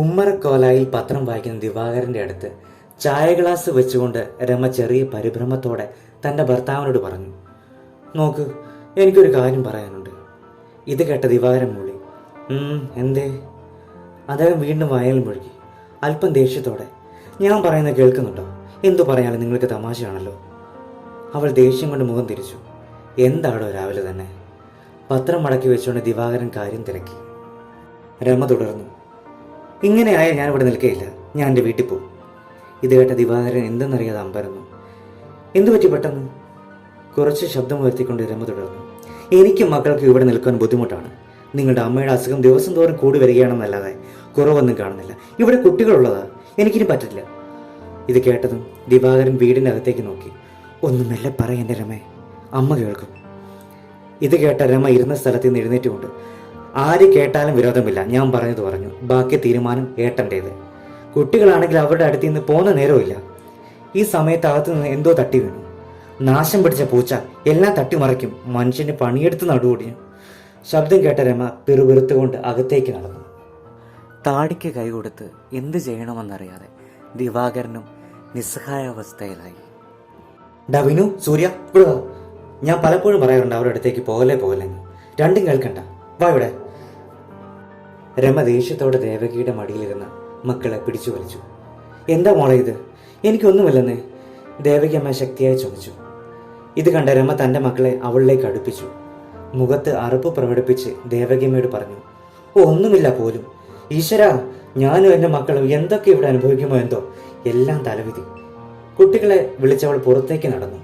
ഉമ്മറക്കോലായിൽ പത്രം വായിക്കുന്ന ദിവാകരന്റെ അടുത്ത് ചായ ഗ്ലാസ് വെച്ചുകൊണ്ട് രമ ചെറിയ പരിഭ്രമത്തോടെ തന്റെ ഭർത്താവിനോട് പറഞ്ഞു, നോക്ക്, എനിക്കൊരു കാര്യം പറയാനുണ്ട്. ഇത് കേട്ട ദിവാകരൻ മൂളി. എന്തേ? അദ്ദേഹം വീണ്ടും വയലിൽ മുഴുകി അല്പം ദേഷ്യത്തോടെ. ഞാൻ പറയുന്നത് കേൾക്കുന്നുണ്ടോ? എന്തു പറയാനും നിങ്ങൾക്ക് തമാശയാണല്ലോ. അവൾ ദേഷ്യം കൊണ്ട് മുഖം തിരിച്ചു. എന്താടോ രാവിലെ തന്നെ? പത്രം മടക്കി വെച്ചുകൊണ്ട് ദിവാകരൻ കാര്യം തിരക്കി. രമ തുടർന്നു, ഇങ്ങനെയായ ഞാൻ ഇവിടെ നിൽക്കുകയില്ല, ഞാൻ എൻ്റെ വീട്ടിൽ പോകും. ഇത് കേട്ട ദിവാകരൻ എന്തെന്നറിയാതെ അമ്പരന്നു. എന്തു പറ്റി പെട്ടെന്ന്? കുറച്ച് ശബ്ദം ഉയർത്തിക്കൊണ്ട് രമ തുടർന്നു, എനിക്കും മക്കൾക്ക് ഇവിടെ നിൽക്കാൻ ബുദ്ധിമുട്ടാണ്. നിങ്ങളുടെ അമ്മയുടെ അസുഖം ദിവസം തോറും കൂടി വരികയാണെന്നല്ലാതെ കുറവൊന്നും കാണുന്നില്ല. ഇവിടെ കുട്ടികളുള്ളതാ, എനിക്കിനി പറ്റില്ല. ഇത് കേട്ടതും ദിവാകരൻ വീടിൻ്റെ അകത്തേക്ക് നോക്കി. ഒന്നും മെല്ലെ പറ എൻ്റെ രമേ, അമ്മ കേൾക്കും. ഇത് കേട്ട രമ ഇരുന്ന സ്ഥലത്ത് നിന്ന് എഴുന്നേറ്റുകൊണ്ട്, ആര് കേട്ടാലും വിരോധമില്ല, ഞാൻ പറഞ്ഞത് പറഞ്ഞു. ബാക്കി തീരുമാനം ഏട്ടൻ്റേത്. കുട്ടികളാണെങ്കിൽ അവരുടെ അടുത്ത് നിന്ന് പോകുന്ന നേരമില്ല. ഈ സമയത്ത് അകത്ത് നിന്ന് എന്തോ തട്ടി വീണു. നാശം പിടിച്ച പൂച്ച എല്ലാം തട്ടിമറിക്കും, മനുഷ്യന് പണിയെടുത്ത് നടുവൊടിഞ്ഞു. ശബ്ദം കേട്ട രമ പിറുപിറുത്തുകൊണ്ട് അകത്തേക്ക് നടന്നു. താടിക്ക് കൈകൊടുത്ത് എന്ത് ചെയ്യണമെന്നറിയാതെ ദിവാകരനും നിസ്സഹായാവസ്ഥയിലായി. ഡവിനു, സൂര്യ, ഇവിടെ വാ. ഞാൻ പലപ്പോഴും പറയാറുണ്ട് അവരുടെ അടുത്തേക്ക് പോകലെന്ന്. രണ്ടും കേൾക്കണ്ട, വാ ഇവിടെ. രമ ദേഷ്യത്തോടെ ദേവകിയുടെ മടിയിലിരുന്ന മക്കളെ പിടിച്ചു വലിച്ചു. എന്താ മോളെ ഇത്? എനിക്കൊന്നുമില്ലെന്നേ, ദേവകി അമ്മ ശക്തിയായി ചോദിച്ചു. ഇത് കണ്ട രമ തൻ്റെ മക്കളെ അവളിലേക്ക് അടുപ്പിച്ചു. മുഖത്ത് അറുപ്പ് പ്രകടിപ്പിച്ച് ദേവകിയമ്മയോട് പറഞ്ഞു, ഒന്നുമില്ല പോലും. ഈശ്വരാ, ഞാനും എൻ്റെ മക്കളും എന്തൊക്കെ ഇവിടെ അനുഭവിക്കുമോ എന്തോ, എല്ലാം തലവിധി. കുട്ടികളെ വിളിച്ചവൾ പുറത്തേക്ക് നടന്നു.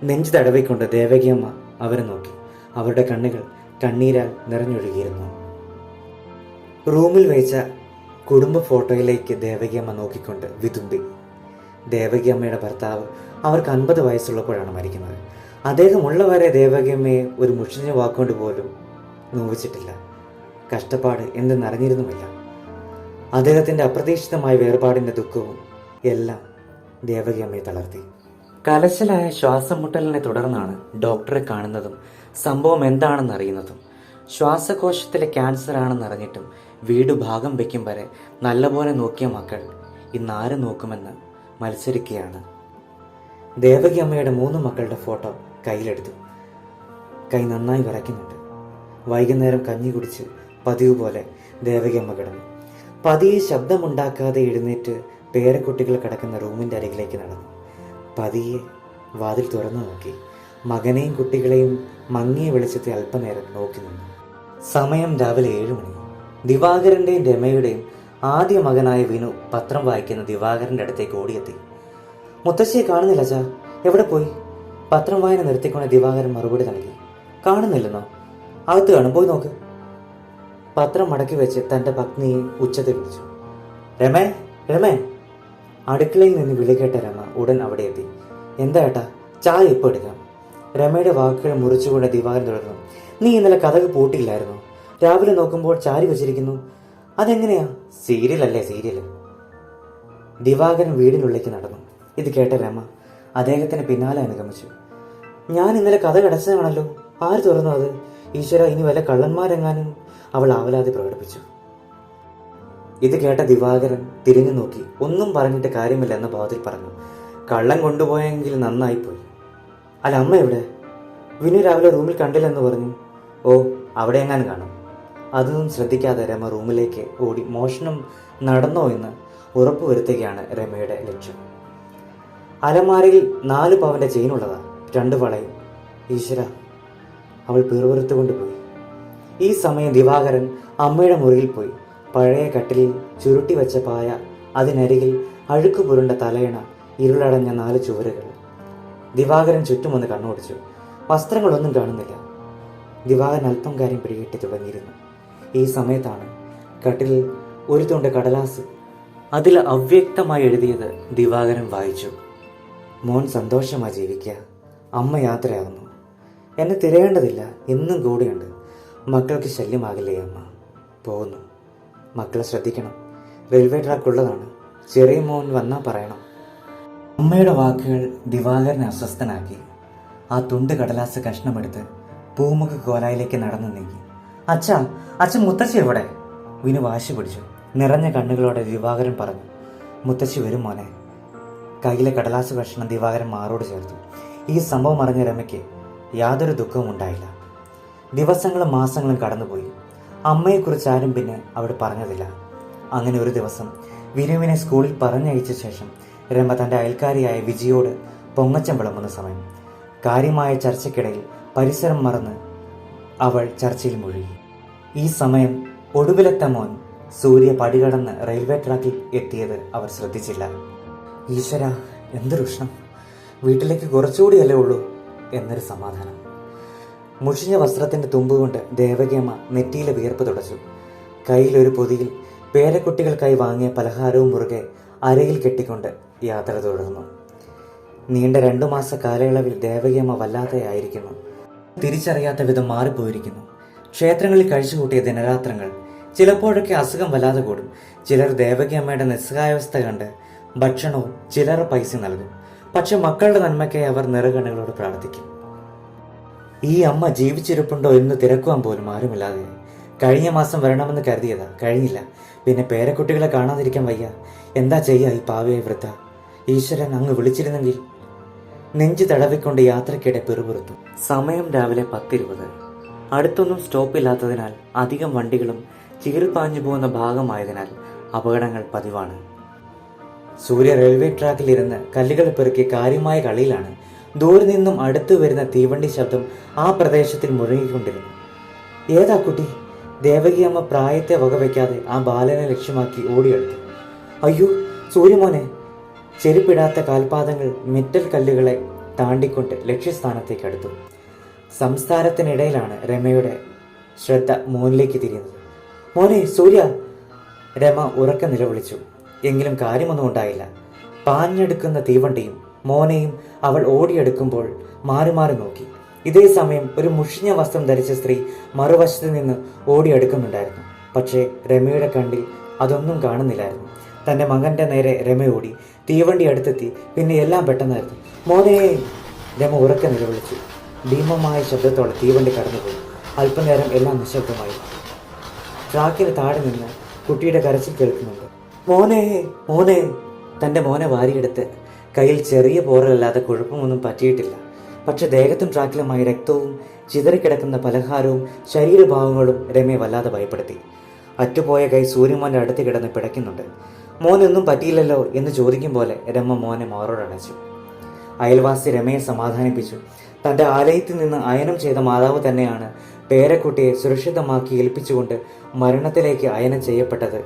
നെഞ്ചു തടവിക്കൊണ്ട് ദേവകിയമ്മ അവരെ നോക്കി. അവരുടെ കണ്ണുകൾ കണ്ണീരാൽ നിറഞ്ഞൊഴുകിയിരുന്നു. റൂമിൽ വെച്ച കുടുംബ ഫോട്ടോയിലേക്ക് ദേവകിയമ്മ നോക്കിക്കൊണ്ട് വിതുമ്പി. ദേവകിയമ്മയുടെ ഭർത്താവ് അവർക്ക് 50 വയസ്സുള്ളപ്പോഴാണ് മരിക്കുന്നത്. അദ്ദേഹം ഉള്ളവരെ ദേവകിയമ്മയെ ഒരു മുഷിഞ്ഞ വാക്കുകൊണ്ട് പോലും നോവിച്ചിട്ടില്ല. കഷ്ടപ്പാട് എന്തെന്നറിഞ്ഞിരുന്നുമില്ല. അദ്ദേഹത്തിൻ്റെ അപ്രതീക്ഷിതമായ വേർപാടിൻ്റെ ദുഃഖവും എല്ലാം ദേവകിയമ്മയെ തളർത്തി. കലശലായ ശ്വാസം മുട്ടലിനെ തുടർന്നാണ് ഡോക്ടറെ കാണുന്നതും സംഭവം എന്താണെന്ന് അറിയുന്നതും. ശ്വാസകോശത്തിലെ ക്യാൻസർ ആണെന്നറിഞ്ഞിട്ടും വീട് ഭാഗം വയ്ക്കും വരെ നല്ലപോലെ നോക്കിയ മക്കൾ ഇന്ന് ആര് നോക്കുമെന്ന് മത്സരിക്കുകയാണ്. ദേവകി അമ്മയുടെ 3 മക്കളുടെ ഫോട്ടോ കയ്യിലെടുത്തു. കൈ നന്നായി വിറയ്ക്കുന്നുണ്ട്. വൈകുന്നേരം കഞ്ഞി കുടിച്ച് പതിവ് പോലെ ദേവകി അമ്മ കിടന്നു. പതിയെ ശബ്ദമുണ്ടാക്കാതെ എഴുന്നേറ്റ് പേരക്കുട്ടികൾ കിടക്കുന്ന റൂമിൻ്റെ അരികിലേക്ക് നടന്നു. പതിയെ വാതിൽ തുറന്നു നോക്കി. മകനെയും കുട്ടികളെയും മങ്ങിയ വെളിച്ചത്തെ അല്പനേരം നോക്കി നിന്നു. സമയം രാവിലെ 7 മണി. ദിവാകരൻ്റെയും രമയുടെയും ആദ്യ മകനായ വിനു പത്രം വായിക്കുന്ന ദിവാകരൻ്റെ അടുത്തേക്ക് ഓടിയെത്തി. മുത്തശ്ശിയെ കാണുന്നില്ല അച്ഛാ, എവിടെ പോയി? പത്രം വായന നിർത്തിക്കൊണ്ട് ദിവാകരൻ മറുപടി നൽകി. കാണുന്നില്ലെന്നോ? അകത്ത് കാണും, പോയി നോക്ക്. പത്രം മടക്കി വെച്ച് തൻ്റെ പത്നിയെ ഉച്ചത്തിൽ വിളിച്ചു. രമേ, രമേ. അടുക്കളയിൽ നിന്ന് വിളി കേട്ട രമ ഉടൻ അവിടെ എത്തി. എന്താ ഏട്ടാ, ചായ ഇപ്പോൾ എടുക്കാം. രമയുടെ വാക്കുകൾ മുറിച്ചുകൊണ്ട് ദിവാകരൻ തുടർന്നു. നീ ഇന്നലെ കഥക് പൂട്ടിയില്ലായിരുന്നു? രാവിലെ നോക്കുമ്പോൾ ചാരി വെച്ചിരിക്കുന്നു. അതെങ്ങനെയാ? സീരിയലല്ലേ, സീരിയൽ. ദിവാകരൻ വീടിനുള്ളിലേക്ക് നടന്നു. ഇത് കേട്ട രമ അദ്ദേഹത്തിന് പിന്നാലെ അനുഗമിച്ചു. ഞാൻ ഇന്നലെ കഥ കടച്ചതാണല്ലോ, ആര് തുറന്നു അത്? ഈശ്വര, ഇനി വല്ല കള്ളന്മാരെങ്ങാനും, അവൾ ആവലാതി പ്രകടിപ്പിച്ചു. ഇത് കേട്ട ദിവാകരൻ തിരിഞ്ഞു നോക്കി. ഒന്നും പറഞ്ഞിട്ട് കാര്യമില്ല എന്ന ഭാവത്തിൽ പറഞ്ഞു. കള്ളൻ കൊണ്ടുപോയെങ്കിൽ നന്നായിപ്പോയി. അല്ല, അമ്മ എവിടെ? വിനു രാവിലെ റൂമിൽ കണ്ടില്ലെന്ന് പറഞ്ഞു. ഓ, അവിടെ എങ്ങാനും കാണും. അതൊന്നും ശ്രദ്ധിക്കാതെ രമ റൂമിലേക്ക് ഓടി മോഷണം നടന്നോ എന്ന് ഉറപ്പുവരുത്തുകയാണ് രമയുടെ ലക്ഷ്യം. അലമാരയിൽ 4 പവൻ്റെ ചെയിനുള്ളതാ, 2 വളയും. ഈശ്വര, അവൾ പിറുപിറുത്തുകൊണ്ട് പോയി. ഈ സമയം ദിവാകരൻ അമ്മയുടെ മുറിയിൽ പോയി. പഴയ കട്ടിലിൽ ചുരുട്ടി വെച്ച പായ, അതിനരികിൽ അഴുക്ക് പുരുണ്ട തലയണ, ഇരുളടഞ്ഞ 4 ചുവരുകൾ. ദിവാകരൻ ചുറ്റുമൊന്ന് കണ്ണോടിച്ചു. വസ്ത്രങ്ങളൊന്നും കാണുന്നില്ല. ദിവാകരൻ അല്പം കാര്യം പിടികിട്ടി തുടങ്ങിയിരുന്നു. ഈ സമയത്താണ് കട്ടിലിൽ ഒരു തുണ്ട് കടലാസ്. അതിൽ അവ്യക്തമായി എഴുതിയത് ദിവാകരൻ വായിച്ചു. മോൻ സന്തോഷമായി ജീവിക്കുക, അമ്മ യാത്രയാകുന്നു. എന്നെ തിരയേണ്ടതില്ല, എന്നും കൂടെയുണ്ട്. മക്കൾക്ക് ശല്യമാകില്ലേ അമ്മ? പോകുന്നു. മക്കളെ ശ്രദ്ധിക്കണം, റെയിൽവേ ട്രാക്ക് ഉള്ളതാണ്. ചെറിയ മോൻ വന്നാൽ പറയണം. അമ്മയുടെ വാക്കുകൾ ദിവാകരനെ അസ്വസ്ഥനാക്കി. ആ തുണ്ട് കടലാസ് കഷ്ണമെടുത്ത് പൂമുഖ കോലായിലേക്ക് നടന്നു നീങ്ങി. അച്ഛൻ മുത്തശ്ശി എവിടെ? വിനു വാശി പിടിച്ചു. നിറഞ്ഞ കണ്ണുകളോടെ ദിവാകരൻ പറഞ്ഞു, മുത്തശ്ശി വരും മോനെ. കയ്യിലെ കടലാസ് കഷ്ണം ദിവാകരൻ മാറോട് ചേർത്തു. ഈ സംഭവം അറിഞ്ഞ രമയ്ക്ക് യാതൊരു ദുഃഖവും ഉണ്ടായില്ല. ദിവസങ്ങളും മാസങ്ങളും കടന്നുപോയി. അമ്മയെക്കുറിച്ച് ആരും പിന്നെ അവിടെ പറഞ്ഞതില്ല. അങ്ങനെ ഒരു ദിവസം വിനുവിനെ സ്കൂളിൽ പറഞ്ഞയച്ച ശേഷം രമ തൻ്റെ അയൽക്കാരിയായ വിജിയോട് പൊങ്ങച്ചം വിളമ്പുന്ന സമയം. കാര്യമായ ചർച്ചയ്ക്കിടയിൽ പരിസരം മറന്ന് അവൾ ചർച്ചയിൽ മുഴുകി. ഈ സമയം ഒടുവിലത്തെ മോൻ സൂര്യ പടികടന്ന് റെയിൽവേ ട്രാക്കിൽ എത്തിയത് അവർ ശ്രദ്ധിച്ചില്ല. ഈശ്വര, എന്തൊരു ഉഷ്ണം! വീട്ടിലേക്ക് കുറച്ചുകൂടിയല്ലേ ഉള്ളൂ എന്നൊരു സമാധാനം. മുഷിഞ്ഞ വസ്ത്രത്തിൻ്റെ തുമ്പുകൊണ്ട് ദേവകിയമ്മ നെറ്റിയിലെ വിയർപ്പ് തുടച്ചു. കയ്യിലൊരു പൊതിയിൽ പേരക്കുട്ടികൾക്കായി വാങ്ങിയ പലഹാരവും മുറുകെ അരയിൽ കെട്ടിക്കൊണ്ട് യാത്ര തുടർന്നു. നീണ്ട 2 മാസ കാലയളവിൽ ദേവകിയമ്മ വല്ലാതെയായിരിക്കുന്നു. തിരിച്ചറിയാത്ത വിധം മാറിപ്പോയിരിക്കുന്നു. ക്ഷേത്രങ്ങളിൽ കഴിച്ചുകൂട്ടിയ ദിനരാത്രങ്ങൾ. ചിലപ്പോഴൊക്കെ അസുഖം വല്ലാതെ കൂടും. ചിലർ ദേവകിയമ്മയുടെ നിസ്സഹായാവസ്ഥ കണ്ട് ഭക്ഷണവും ചിലർ പൈസ നൽകും. പക്ഷെ മക്കളുടെ നന്മയ്ക്കായി അവർ നിറകണ്ണുകളോട് പ്രാർത്ഥിക്കും. ഈ അമ്മ ജീവിച്ചിരിപ്പുണ്ടോ എന്ന് തിരക്കുവാൻ പോലും ആരുമില്ലാതെ. കഴിഞ്ഞ മാസം വരണമെന്ന് കരുതിയതാ, കഴിഞ്ഞില്ല. പിന്നെ പേരക്കുട്ടികളെ കാണാതിരിക്കാൻ വയ്യ. എന്താ ചെയ്യുക ഈ പാവിയായി വൃദ്ധ? ഈശ്വരൻ അങ്ങ് വിളിച്ചിരുന്നെങ്കിൽ. നെഞ്ചു തടവിക്കൊണ്ട് യാത്രയ്ക്കിടെ പിറുപിറുത്തു. സമയം രാവിലെ 10:20. അടുത്തൊന്നും സ്റ്റോപ്പില്ലാത്തതിനാൽ അധികം വണ്ടികളും ചീറിപ്പാഞ്ഞു പോകുന്ന ഭാഗമായതിനാൽ അപകടങ്ങൾ പതിവാണ്. സൂര്യ റെയിൽവേ ട്രാക്കിലിരുന്ന് കല്ലുകൾ പെറുക്കി കാര്യമായ കളിയിലാണ്. ദൂരെ നിന്നും അടുത്തു വരുന്ന തീവണ്ടി ശബ്ദം ആ പ്രദേശത്തിൽ മുഴങ്ങിക്കൊണ്ടിരുന്നു. ഏതാ കുട്ടി? ദേവകിയമ്മ പ്രായത്തെ വകവയ്ക്കാതെ ആ ബാലനെ ലക്ഷ്യമാക്കി ഓടിയെടുത്തു. അയ്യോ സൂര്യമോനെ! ചെരുപ്പിടാത്ത കാൽപാദങ്ങൾ മെറ്റൽ കല്ലുകളെ താണ്ടിക്കൊണ്ട് ലക്ഷ്യസ്ഥാനത്തേക്ക് അടുത്തു. സംസാരത്തിനിടയിലാണ് രമയുടെ ശ്രദ്ധ മോനിലേക്ക് തിരിയുന്നത്. മോനെ സൂര്യ! രമ ഉറക്കെ നിലവിളിച്ചു. എങ്കിലും കാര്യമൊന്നും ഉണ്ടായില്ല. പാഞ്ഞെടുക്കുന്ന തീവണ്ടിയും മോനെയും അവൾ ഓടിയെടുക്കുമ്പോൾ മാറി മാറി നോക്കി. ഇതേ സമയം ഒരു മുഷിഞ്ഞ വസ്ത്രം ധരിച്ച സ്ത്രീ മറുവശത്ത് നിന്ന് ഓടിയെടുക്കുന്നുണ്ടായിരുന്നു. പക്ഷേ രമയുടെ കണ്ണിൽ അതൊന്നും കാണുന്നില്ലായിരുന്നു. തൻ്റെ മകൻ്റെ നേരെ രമ ഓടി. തീവണ്ടി അടുത്തെത്തി. പിന്നെ എല്ലാം പെട്ടെന്നായിരുന്നു. മോനെ! രമ ഉറക്കെ നിലവിളിച്ചു. ഭീമമായ ശബ്ദത്തോടെ തീവണ്ടി കടന്നുപോയി. അല്പനേരം എല്ലാം നിശബ്ദമായി. ട്രാക്കിന് താഴെ നിന്ന് കുട്ടിയുടെ കരച്ചിൽ കേൾക്കുന്നുണ്ട്. മോനെ! മോനെ! തൻ്റെ മോനെ വാരിയെടുത്ത്. കയ്യിൽ ചെറിയ പോറലല്ലാതെ കുഴപ്പമൊന്നും പറ്റിയിട്ടില്ല. പക്ഷെ ദേഹത്തും ട്രാക്കിലുമായി രക്തവും ചിതറിക്കിടക്കുന്ന പലഹാരവും ശരീരഭാവങ്ങളും രമയെ വല്ലാതെ ഭയപ്പെടുത്തി. അറ്റുപോയ കൈ സൂര്യമോൻ്റെ അടുത്ത് കിടന്ന് പിടയ്ക്കുന്നുണ്ട്. മോനൊന്നും പറ്റിയില്ലല്ലോ എന്ന് ചോദിക്കും പോലെ രമ മോനെ മാറോടണച്ചു. അയൽവാസി രമയെ സമാധാനിപ്പിച്ചു. തൻ്റെ ആലയത്തിൽ നിന്ന് അയനം ചെയ്ത മാതാവ് തന്നെയാണ് പേരക്കുട്ടിയെ സുരക്ഷിതമാക്കി ഏൽപ്പിച്ചുകൊണ്ട് മരണത്തിലേക്ക് അയനം ചെയ്യപ്പെട്ടത്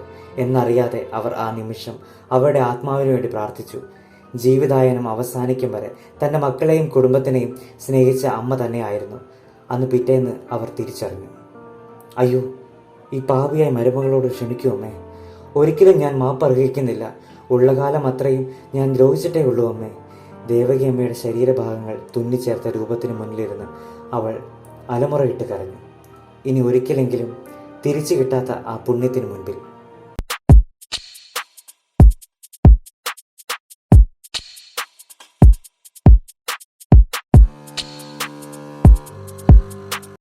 എന്നറിയാതെ അവർ ആ നിമിഷം അവരുടെ ആത്മാവിന് വേണ്ടി പ്രാർത്ഥിച്ചു. ജീവിതായനം അവസാനിക്കും വരെ തൻ്റെ മക്കളെയും കുടുംബത്തിനെയും സ്നേഹിച്ച അമ്മ തന്നെയായിരുന്നു. അന്ന് പിറ്റേന്ന് അവർ തിരിച്ചറിഞ്ഞു. അയ്യോ, ഈ പാപിയായ മരുമകളോട് ക്ഷമിക്കൂ അമ്മേ. ഒരിക്കലും ഞാൻ മാപ്പർഹിക്കുന്നില്ല. ഉള്ള കാലം അത്രയും ഞാൻ ദ്രോഹിച്ചിട്ടേ ഉള്ളൂ അമ്മേ. ദേവകി അമ്മയുടെ ശരീരഭാഗങ്ങൾ തുന്നിച്ചേർത്ത രൂപത്തിന് മുന്നിലിരുന്ന് അവൾ അലമുറയിട്ട് കരഞ്ഞു. ഇനി ഒരിക്കലെങ്കിലും തിരിച്ചു കിട്ടാത്ത ആ പുണ്യത്തിന് മുൻപിൽ.